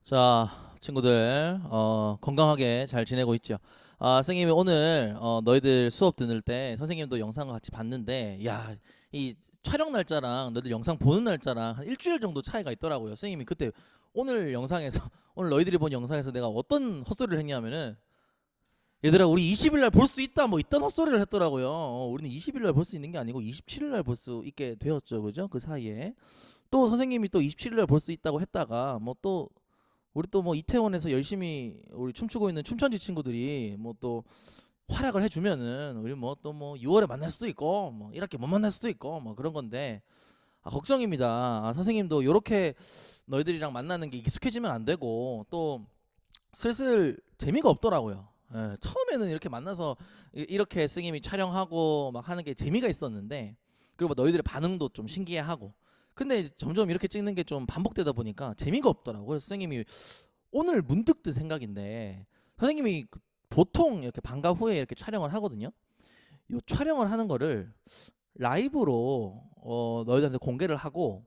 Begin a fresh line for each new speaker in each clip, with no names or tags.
자, 친구들, 건강하게 잘 지내고 있죠? 선생님이 오늘 너희들 수업 듣을 때 선생님도 영상을 같이 봤는데, 야, 이 촬영 날짜랑 너희들 영상 보는 날짜랑 한 일주일 정도 차이가 있더라고요. 선생님이 그때 오늘 영상에서 오늘 너희들이 본 영상에서 내가 어떤 헛소리를 했냐면은, 얘들아 우리 20일 날 볼 수 있다 뭐 이딴 헛소리를 했더라고요. 우리는 20일 날 볼 수 있는 게 아니고 27일 날 볼 수 있게 되었죠, 그죠? 그 사이에 또 선생님이 또 27일 날 볼 수 있다고 했다가 뭐 또 우리 또 뭐 이태원에서 열심히 우리 춤추고 있는 춤천지 친구들이 뭐 또 활약을 해주면은 우리 뭐 또 뭐 6월에 만날 수도 있고 뭐 이렇게 못 만날 수도 있고 뭐 그런 건데, 걱정입니다. 선생님도 요렇게 너희들이랑 만나는 게 익숙해지면 안 되고 또 슬슬 재미가 없더라고요. 예, 처음에는 이렇게 만나서 이렇게 선생님이 촬영하고 막 하는 게 재미가 있었는데, 그리고 너희들의 반응도 좀 신기해하고, 근데 이제 점점 이렇게 찍는 게 좀 반복되다 보니까 재미가 없더라고요. 그래서 선생님이 오늘 문득 든 생각인데, 선생님이 보통 이렇게 방과 후에 이렇게 촬영을 하거든요. 이 촬영을 하는 거를 라이브로 너희들한테 공개를 하고,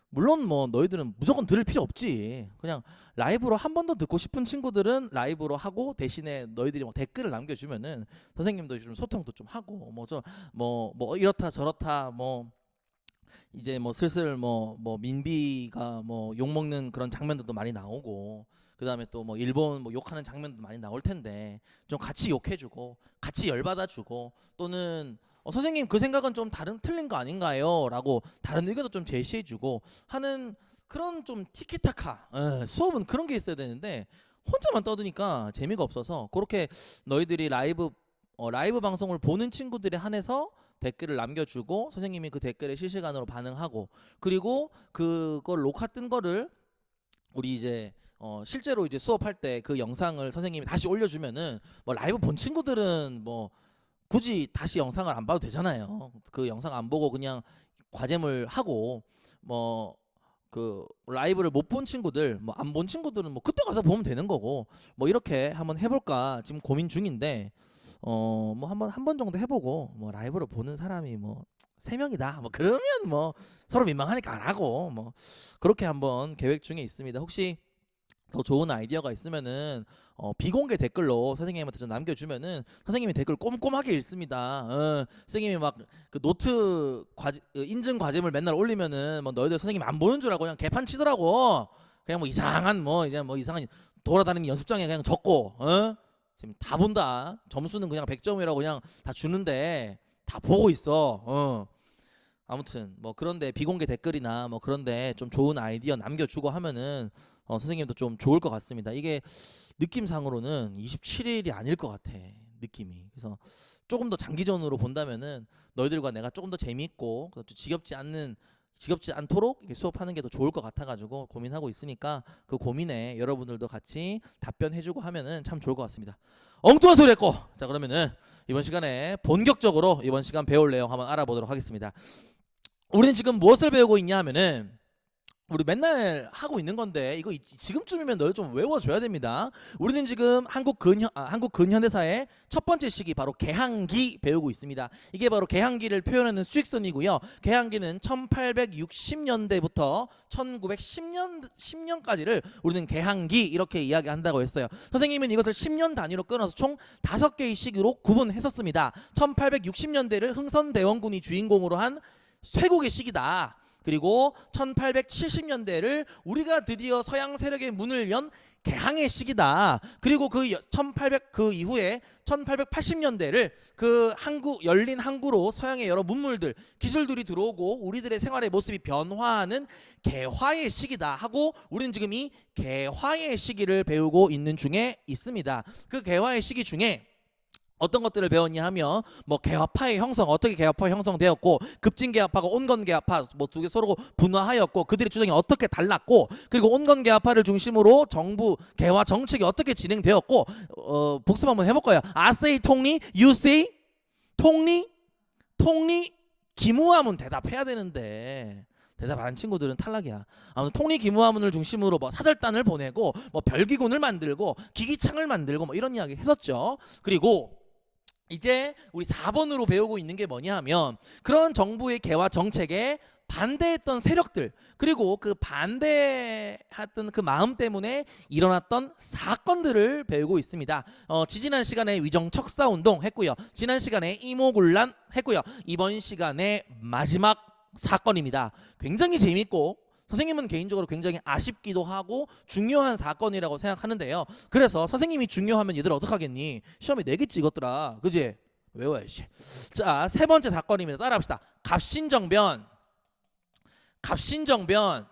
물론 뭐 너희들은 무조건 들을 필요 없지. 그냥 라이브로 한 번 더 듣고 싶은 친구들은 라이브로 하고, 대신에 너희들이 뭐 댓글을 남겨주면은 선생님도 좀 소통도 좀 하고 뭐 좀 뭐 이렇다 저렇다 뭐 이제 뭐 슬슬 뭐 민비가 뭐 욕 먹는 그런 장면들도 많이 나오고, 그다음에 또 뭐 일본 뭐 욕하는 장면도 많이 나올 텐데 좀 같이 욕해주고 같이 열받아주고, 또는 선생님 그 생각은 좀 틀린 거 아닌가요? 라고 다른 의견도 좀 제시해주고 하는 그런 좀 티키타카, 수업은 그런 게 있어야 되는데 혼자만 떠드니까 재미가 없어서, 그렇게 너희들이 라이브 방송을 보는 친구들에 한해서 댓글을 남겨주고 선생님이 그 댓글에 실시간으로 반응하고, 그리고 그걸 녹화 뜬 거를 우리 이제 실제로 이제 수업할 때 그 영상을 선생님이 다시 올려주면은 뭐 라이브 본 친구들은 뭐 굳이 다시 영상을 안 봐도 되잖아요. 그 영상 안 보고 그냥 과제물 하고, 뭐 그 라이브를 못 본 친구들, 뭐 안 본 친구들은 뭐 그때 가서 보면 되는 거고, 뭐 이렇게 한번 해볼까 지금 고민 중인데, 뭐 한 번 정도 해보고 뭐 라이브로 보는 사람이 뭐 3명이다 뭐 그러면 뭐 서로 민망하니까 안 하고, 뭐 그렇게 한번 계획 중에 있습니다. 혹시 더 좋은 아이디어가 있으면은 비공개 댓글로 선생님한테 좀 남겨주면은 선생님이 댓글 꼼꼼하게 읽습니다. 선생님이 막 그 노트 과제 인증 과제물 맨날 올리면은 뭐 너희들 선생님 안 보는 줄 알고 그냥 개판 치더라고. 그냥 뭐 이상한 뭐 이제 뭐 이상한 돌아다니는 연습장에 그냥 적고, 지금 다 본다. 점수는 그냥 100점이라고 그냥 다 주는데 다 보고 있어. 아무튼 뭐 그런데 비공개 댓글이나 뭐 그런데 좀 좋은 아이디어 남겨주고 하면은 선생님도 좀 좋을 것 같습니다. 이게 느낌상으로는 27일이 아닐 것 같아, 느낌이. 그래서 조금 더 장기전으로 본다면은 너희들과 내가 조금 더 재미있고 지겹지 않도록 이렇게 수업하는 게 더 좋을 것 같아가지고 고민하고 있으니까, 그 고민에 여러분들도 같이 답변해주고 하면은 참 좋을 것 같습니다. 엉뚱한 소리 했고, 자 그러면은 이번 시간에 본격적으로 이번 시간 배울 내용 한번 알아보도록 하겠습니다. 우리는 지금 무엇을 배우고 있냐 하면은, 우리 맨날 하고 있는 건데 이거 지금쯤이면 너희 좀 외워줘야 됩니다. 우리는 지금 한국 근현대사의 첫 번째 시기 바로 개항기 배우고 있습니다. 이게 바로 개항기를 표현하는 수직선이고요. 개항기는 1860년대부터 1910년까지를 우리는 개항기 이렇게 이야기한다고 했어요. 선생님은 이것을 10년 단위로 끊어서 총 5개의 시기로 구분했었습니다. 1860년대를 흥선대원군이 주인공으로 한 쇄국의 시기다. 그리고 1870년대를 우리가 드디어 서양 세력의 문을 연 개항의 시기다. 그리고 그 이후에 1880년대를 그 열린 항구로 서양의 여러 문물들, 기술들이 들어오고 우리들의 생활의 모습이 변화하는 개화의 시기다 하고, 우리는 지금 이 개화의 시기를 배우고 있는 중에 있습니다. 그 개화의 시기 중에 어떤 것들을 배웠냐 하면, 뭐 개화파의 형성, 어떻게 개화파 형성되었고, 급진개화파가 온건개화파 뭐 두 개 서로 분화하였고 그들의 주장이 어떻게 달랐고, 그리고 온건개화파를 중심으로 정부 개화 정책이 어떻게 진행되었고, 복습 한번 해볼 거예요. 아세이 통리, 유세이 통리, 기무하면 대답해야 되는데 대답 안 한 친구들은 탈락이야. 아무튼 통리기무화문을 중심으로 뭐 사절단을 보내고 뭐 별기군을 만들고 기기창을 만들고 뭐 이런 이야기 했었죠. 그리고 이제 우리 4번으로 배우고 있는 게 뭐냐 하면, 그런 정부의 개화 정책에 반대했던 세력들 그리고 그 반대했던 그 마음 때문에 일어났던 사건들을 배우고 있습니다. 지지난 시간에 위정 척사 운동 했고요. 지난 시간에 이모군란 했고요. 이번 시간에 마지막 사건입니다. 굉장히 재밌고 선생님은 개인적으로 굉장히 아쉽기도 하고 중요한 사건이라고 생각하는데요. 그래서 선생님이 중요하면 얘들 어떡하겠니? 시험에 4개 찍었더라. 그지? 외워야지. 자, 세 번째 사건입니다. 따라합시다. 갑신정변. 갑신정변은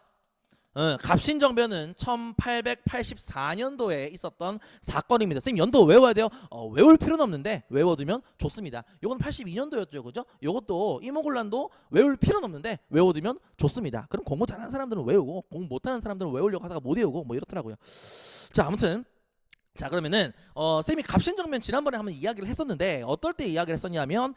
1884년도에 있었던 사건입니다. 선생님 연도 외워야 돼요? 외울 필요는 없는데 외워두면 좋습니다. 요건 82년도였죠, 그죠? 요것도 이모군란도 외울 필요는 없는데 외워두면 좋습니다. 그럼 공부 잘하는 사람들은 외우고 공부 못하는 사람들은 외우려고 하다가 못 외우고 뭐 이렇더라고요. 자, 아무튼 자 그러면은 쌤이 갑신정변 지난번에 한번 이야기를 했었는데 어떨 때 이야기를 했었냐면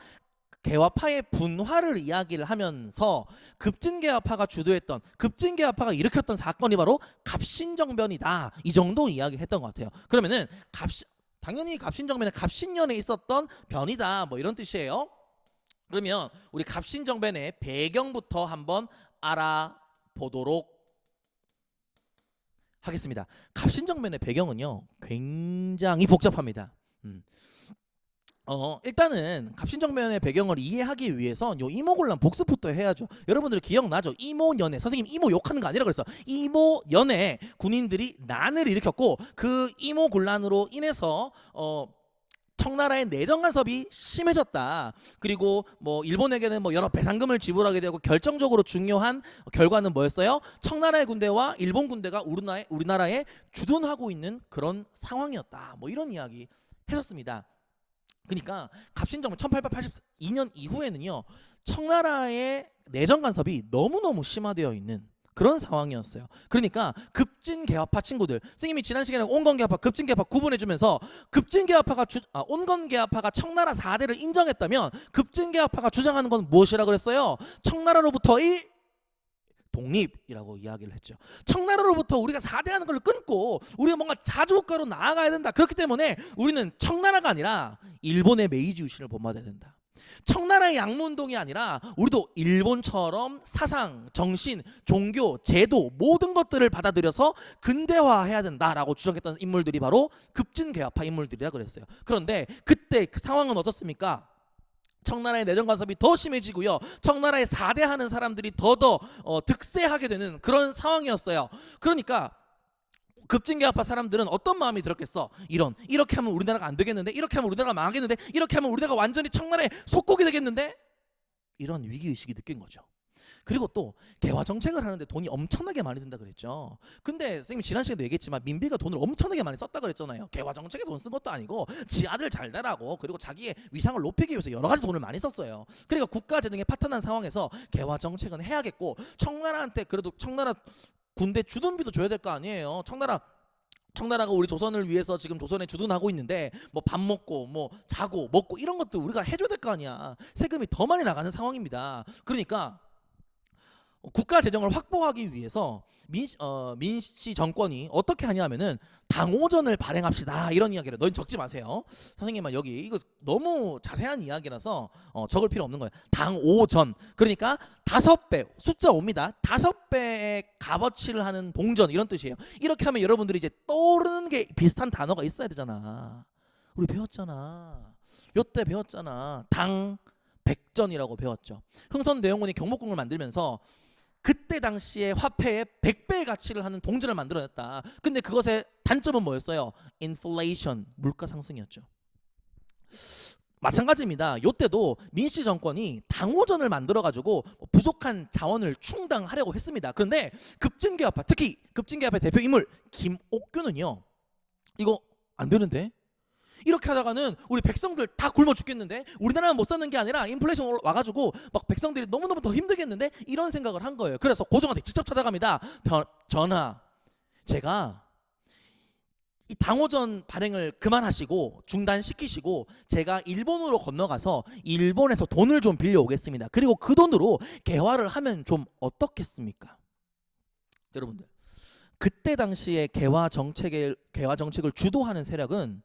개화파의 분화를 이야기를 하면서 급진개화파가 주도했던 급진개화파가 일으켰던 사건이 바로 갑신정변이다. 이 정도 이야기했던 것 같아요. 그러면은 당연히 갑신정변은 갑신년에 있었던 변이다. 뭐 이런 뜻이에요. 그러면 우리 갑신정변의 배경부터 한번 알아보도록 하겠습니다. 갑신정변의 배경은요 굉장히 복잡합니다. 일단은 갑신정변의 배경을 이해하기 위해서 요 이모군란 복습부터 해야죠. 여러분들 기억나죠? 이모연에 선생님 이모 욕하는 거 아니라 그랬어. 이모연에 군인들이 난을 일으켰고 그 이모군란으로 인해서 청나라의 내정 간섭이 심해졌다. 그리고 뭐 일본에게는 뭐 여러 배상금을 지불하게 되고 결정적으로 중요한 결과는 뭐였어요? 청나라의 군대와 일본 군대가 우리나라에 주둔하고 있는 그런 상황이었다. 뭐 이런 이야기 했었습니다. 그러니까 갑신정변 1882년 이후에는요 청나라의 내정 간섭이 너무너무 심화되어 있는 그런 상황이었어요. 그러니까 급진개화파 친구들 선생님이 지난 시간에 온건개화파 급진개화파 구분해주면서 온건개화파가 청나라 4대를 인정했다면 급진개화파가 주장하는 건 무엇이라 그랬어요? 청나라로부터의 독립이라고 이야기를 했죠. 청나라로부터 우리가 4대 하는 걸 끊고 우리가 뭔가 자주국가로 나아가야 된다. 그렇기 때문에 우리는 청나라가 아니라 일본의 메이지 유신을 본받아야 된다. 청나라의 양무운동이 아니라 우리도 일본처럼 사상, 정신, 종교, 제도 모든 것들을 받아들여서 근대화해야 된다라고 주장했던 인물들이 바로 급진개화파 인물들이라 그랬어요. 그런데 그때 그 상황은 어떻습니까? 청나라의 내정 간섭이 더 심해지고요. 청나라의 4대 하는 사람들이 더더 득세하게 되는 그런 상황이었어요. 그러니까 급진개화파 사람들은 어떤 마음이 들었겠어? 이렇게 하면 우리나라가 안 되겠는데? 이렇게 하면 우리나라가 망하겠는데? 이렇게 하면 우리나라가 완전히 청나라의 속국이 되겠는데? 이런 위기의식이 느낀 거죠. 그리고 또 개화 정책을 하는데 돈이 엄청나게 많이 든다 그랬죠. 근데 선생님 지난 시간에도 얘기했지만 민비가 돈을 엄청나게 많이 썼다 그랬잖아요. 개화 정책에 돈 쓴 것도 아니고 지 아들 잘 되라고 그리고 자기의 위상을 높이기 위해서 여러 가지 돈을 많이 썼어요. 그러니까 국가 재정에 파탄난 상황에서 개화 정책은 해야겠고 청나라한테 그래도 청나라 군대 주둔비도 줘야 될 거 아니에요. 청나라가 우리 조선을 위해서 지금 조선에 주둔하고 있는데 뭐 밥 먹고 뭐 자고 먹고 이런 것도 우리가 해줘야 될 거 아니야. 세금이 더 많이 나가는 상황입니다. 그러니까 국가 재정을 확보하기 위해서 민씨 정권이 어떻게 하냐면은 당오전을 발행합시다 이런 이야기를 너희 적지 마세요. 선생님만 여기 이거 너무 자세한 이야기라서 적을 필요 없는 거예요. 당오전 그러니까 5배 숫자 5입니다. 5배의 값어치를 하는 동전 이런 뜻이에요. 이렇게 하면 여러분들이 이제 떠오르는 게 비슷한 단어가 있어야 되잖아. 우리 배웠잖아. 요때 배웠잖아. 백전이라고 배웠죠. 흥선대원군이 경복궁을 만들면서 그때 당시에 화폐의 100배의 가치를 하는 동전을 만들어냈다. 근데 그것의 단점은 뭐였어요? 인플레이션, 물가 상승이었죠. 마찬가지입니다. 요때도 민씨 정권이 당오전을 만들어가지고 부족한 자원을 충당하려고 했습니다. 그런데 급진개화파, 특히 급진개화파의 대표 인물 김옥규는요. 이거 안 되는데? 이렇게 하다가는 우리 백성들 다 굶어 죽겠는데 우리나라만 못 사는 게 아니라 인플레이션 와가지고 막 백성들이 너무너무 더 힘들겠는데 이런 생각을 한 거예요. 그래서 고종한테 직접 찾아갑니다. 전하, 제가 이 당오전 발행을 그만하시고 중단시키시고 제가 일본으로 건너가서 일본에서 돈을 좀 빌려오겠습니다. 그리고 그 돈으로 개화를 하면 좀 어떻겠습니까? 여러분들 그때 당시에 개화 정책을 주도하는 세력은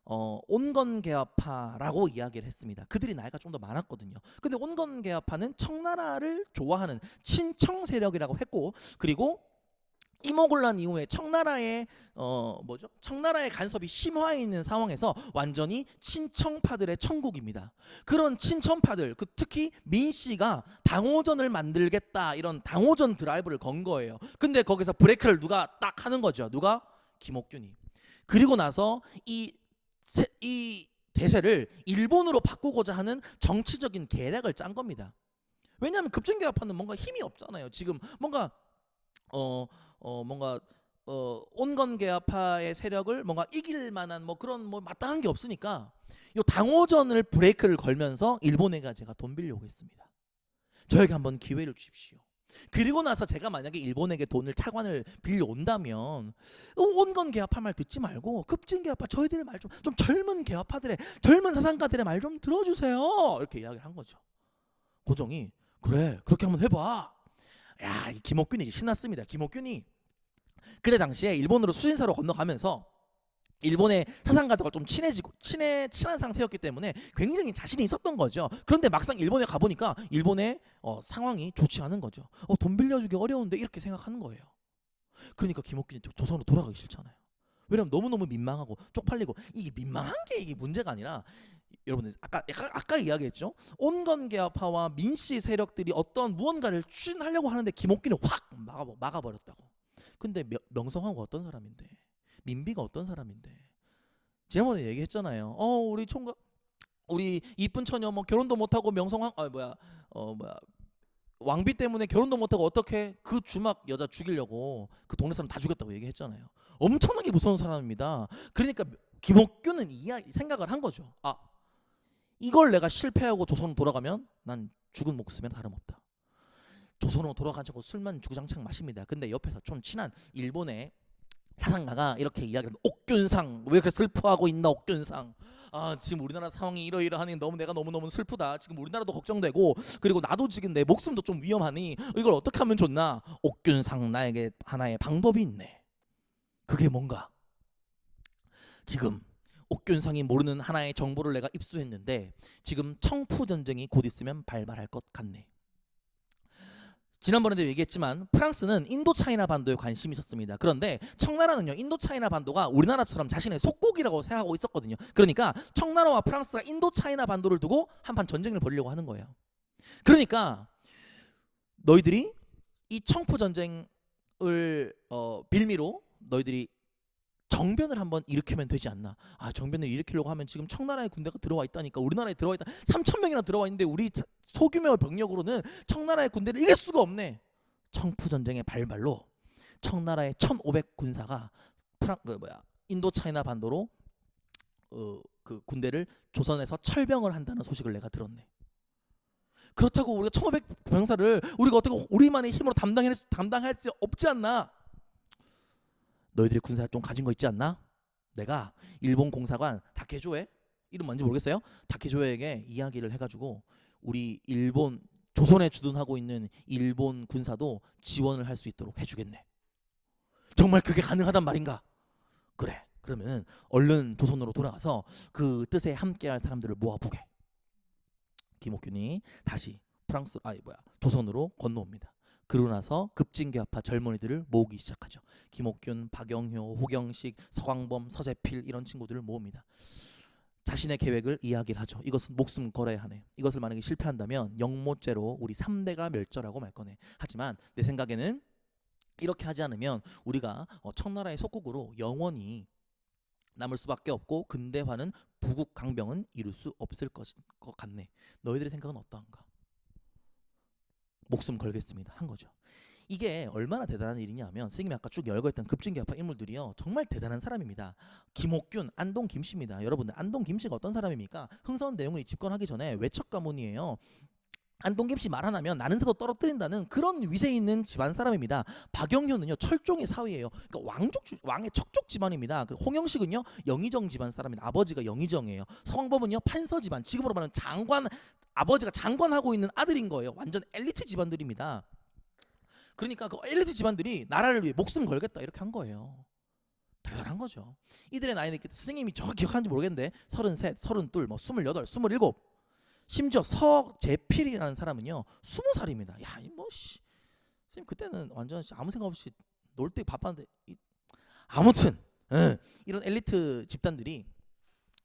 온건개화파라고 이야기를 했습니다. 그들이 나이가 좀 더 많았거든요. 근데 온건개화파는 청나라를 좋아하는 친청 세력이라고 했고, 그리고 이모곤란 이후에 청나라의 청나라의 간섭이 심화해 있는 상황에서 완전히 친청파들의 천국입니다. 그런 친청파들, 특히 민씨가 당호전을 만들겠다, 이런 당호전 드라이브를 건 거예요. 근데 거기서 브레이크를 누가 딱 하는 거죠. 누가? 김옥균이. 그리고 나서 이 대세를 일본으로 바꾸고자 하는 정치적인 계략을 짠 겁니다. 왜냐하면 급진개혁파는 뭔가 힘이 없잖아요. 지금 뭔가 온건개혁파의 세력을 뭔가 이길 만한 그런 마땅한 게 없으니까 요 당호전을 브레이크를 걸면서 일본에게 제가 돈 빌려고 했습니다. 저에게 한번 기회를 주십시오. 그리고 나서 제가 만약에 일본에게 돈을 차관을 빌려온다면 온건개혁파 말 듣지 말고 급진개혁파 저희들의 말 좀 젊은 개혁파들의 젊은 사상가들의 말 좀 들어주세요. 이렇게 이야기를 한 거죠. 고종이 그래 그렇게 한번 해봐. 야, 김옥균이 신났습니다. 김옥균이 그때 당시에 일본으로 수신사로 건너가면서 일본의 사상가들과 좀 친한 상태였기 때문에 굉장히 자신이 있었던 거죠. 그런데 막상 일본에 가보니까 일본의 상황이 좋지 않은 거죠. 돈 빌려주기 어려운데 이렇게 생각하는 거예요. 그러니까 김옥균이 조선으로 돌아가기 싫잖아요. 왜냐면 너무너무 민망하고 쪽팔리고, 이게 민망한 게 이게 문제가 아니라, 여러분들 아까 이야기했죠. 온건개혁파와 민씨 세력들이 어떤 무언가를 추진하려고 하는데 김옥균이 확 막아버렸다고. 근데 명성황후가 어떤 사람인데, 민비가 어떤 사람인데, 지난번에 얘기했잖아요. 우리 이쁜 처녀 결혼도 못하고 왕비 때문에 결혼도 못하고 어떻게 그 주막 여자 죽이려고 그 동네 사람 다 죽였다고 얘기했잖아요. 엄청나게 무서운 사람입니다. 그러니까 김옥균은 생각을 한 거죠. 이걸 내가 실패하고 조선으로 돌아가면 난 죽은 목숨에 다름없다. 조선으로 돌아가자고 술만 주구장창 마십니다. 근데 옆에서 좀 친한 일본의 사상가가 이렇게 이야기합니다. 옥균상, 왜 그렇게 슬퍼하고 있나 옥균상. 지금 우리나라 상황이 이러이러하니 내가 너무너무 슬프다. 지금 우리나라도 걱정되고, 그리고 나도 지금 내 목숨도 좀 위험하니 이걸 어떻게 하면 좋나. 옥균상, 나에게 하나의 방법이 있네. 그게 뭔가? 지금 옥균상이 모르는 하나의 정보를 내가 입수했는데 지금 청푸전쟁이 곧 있으면 발발할 것 같네. 지난번에도 얘기했지만 프랑스는 인도차이나 반도에 관심이 있었습니다. 그런데 청나라는요, 인도차이나 반도가 우리나라처럼 자신의 속국이라고 생각하고 있었거든요. 그러니까 청나라와 프랑스가 인도차이나 반도를 두고 한판 전쟁을 벌이려고 하는 거예요. 그러니까 너희들이 이 청푸전쟁을 빌미로 너희들이 정변을 한번 일으키면 되지 않나. 정변을 일으키려고 하면 지금 청나라의 군대가 들어와 있다니까. 우리나라에 들어와 있다. 3,000명이나 들어와 있는데 우리 소규모 병력으로는 청나라의 군대를 이길 수가 없네. 청푸전쟁의 발발로 청나라의 1,500 군사가 인도차이나 반도로 그 군대를 조선에서 철병을 한다는 소식을 내가 들었네. 그렇다고 우리가 1,500 병사를 우리가 어떻게 우리만의 힘으로 담당할 수 없지 않나. 너희들이 군사 좀 가진 거 있지 않나? 내가 일본 공사관 다케조에, 이름 뭔지 모르겠어요. 다케조에게 이야기를 해가지고 우리 일본 조선에 주둔하고 있는 일본 군사도 지원을 할 수 있도록 해주겠네. 정말 그게 가능하단 말인가? 그래. 그러면 얼른 조선으로 돌아가서 그 뜻에 함께할 사람들을 모아보게. 김옥균이 다시 조선으로 건너옵니다. 그러고 나서 급진개혁파 젊은이들을 모으기 시작하죠. 김옥균, 박영효, 호경식, 서광범, 서재필 이런 친구들을 모읍니다. 자신의 계획을 이야기를 하죠. 이것은 목숨 걸어야 하네. 이것을 만약에 실패한다면 영모죄로 우리 3대가 멸절하고 말 거네. 하지만 내 생각에는 이렇게 하지 않으면 우리가 청나라의 속국으로 영원히 남을 수밖에 없고 근대화는 부국 강병은 이룰 수 없을 것 같네. 너희들의 생각은 어떠한가? 목숨 걸겠습니다 한 거죠. 이게 얼마나 대단한 일이냐면 선생님이 아까 쭉 열거했던 급진개혁파 인물들이요 정말 대단한 사람입니다. 김옥균, 안동 김씨입니다. 여러분들 안동 김씨가 어떤 사람입니까? 흥선 대웅이 집권하기 전에 외척 가문이에요. 안동 김씨 말 하나면 나는 새도 떨어뜨린다는 그런 위세 있는 집안 사람입니다. 박영효는요 철종의 사위예요. 그러니까 왕의 척족 집안입니다. 홍영식은요 영의정 집안 사람입니다. 아버지가 영의정이에요. 서광범은요 판서 집안, 지금으로 말하면 장관, 아버지가 장관하고 있는 아들인 거예요. 완전 엘리트 집안들입니다. 그러니까 그 엘리트 집안들이 나라를 위해 목숨 걸겠다 이렇게 한 거예요. 대단한 잘한 거죠. 이들의 나이는 선생님이 정확히 기억하는지 모르겠는데 33, 32, 뭐 28, 27, 심지어 서재필이라는 사람은요 20살입니다. 야, 선생님 그때는 완전 아무 생각 없이 놀 때 바빴는데 아무튼 이런 엘리트 집단들이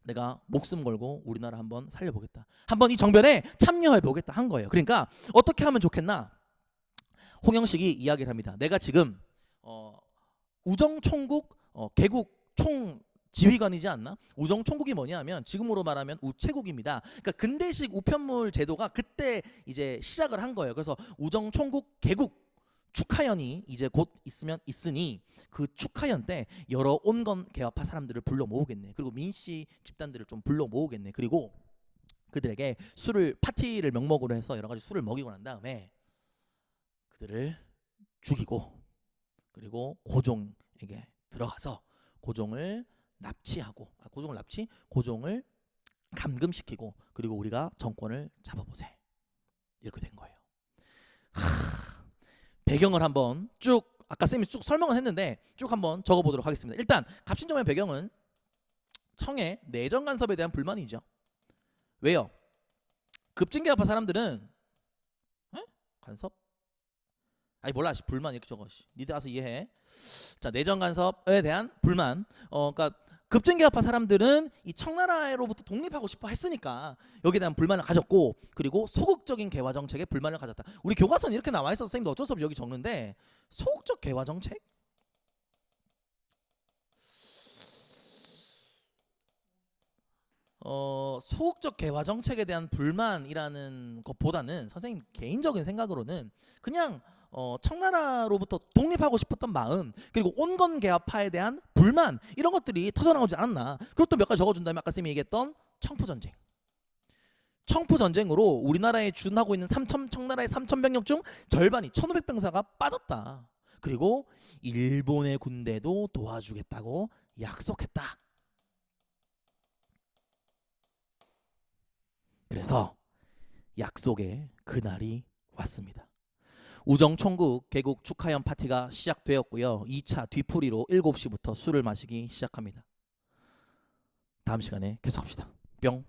내가 목숨 걸고 우리나라 한번 살려보겠다, 한번 이 정변에 참여해보겠다 한 거예요. 그러니까 어떻게 하면 좋겠나, 홍영식이 이야기를 합니다. 내가 지금 우정총국 개국 총 지휘관이지 않나? 우정총국이 뭐냐면 지금으로 말하면 우체국입니다. 그러니까 근대식 우편물 제도가 그때 이제 시작을 한 거예요. 그래서 우정총국 개국 축하연이 이제 곧 있으니 그 축하연 때 여러 온건 개화파 사람들을 불러 모으겠네. 그리고 민씨 집단들을 좀 불러 모으겠네. 그리고 그들에게 파티를 명목으로 해서 여러 가지 술을 먹이고 난 다음에 그들을 죽이고, 그리고 고종에게 들어가서 고종을 고종을 감금시키고, 그리고 우리가 정권을 잡아보세. 이렇게 된 거예요. 배경을 한번 쭉, 아까 쌤이 쭉 설명을 했는데 쭉 한번 적어보도록 하겠습니다. 일단 갑신정의 배경은 청의 내정 간섭에 대한 불만이죠. 왜요? 급진개화파 사람들은 간섭? 아니 몰라, 불만 이렇게 적어. 니들 와서 이해해. 자, 내정 간섭에 대한 불만. 그러니까 급진개화파 사람들은 이 청나라로부터 독립하고 싶어 했으니까 여기에 대한 불만을 가졌고, 그리고 소극적인 개화 정책에 불만을 가졌다. 우리 교과서는 이렇게 나와 있어서 선생님도 어쩔 수 없이 여기 적는데, 소극적 개화 정책? 소극적 개화 정책에 대한 불만이라는 것보다는 선생님 개인적인 생각으로는 그냥 청나라로부터 독립하고 싶었던 마음, 그리고 온건 개화파에 대한 불만, 이런 것들이 터져나오지 않았나. 그리고 또 몇 가지 적어준다면 아까 쌤이 얘기했던 청포전쟁. 청포전쟁으로 우리나라에 준하고 있는 청나라의 3,000병력 중 절반이 1,500병사가 빠졌다. 그리고 일본의 군대도 도와주겠다고 약속했다. 그래서 약속의 그날이 왔습니다. 우정총국 개국 축하연 파티가 시작되었고요. 2차 뒤풀이로 7시부터 술을 마시기 시작합니다. 다음 시간에 계속합시다. 뿅.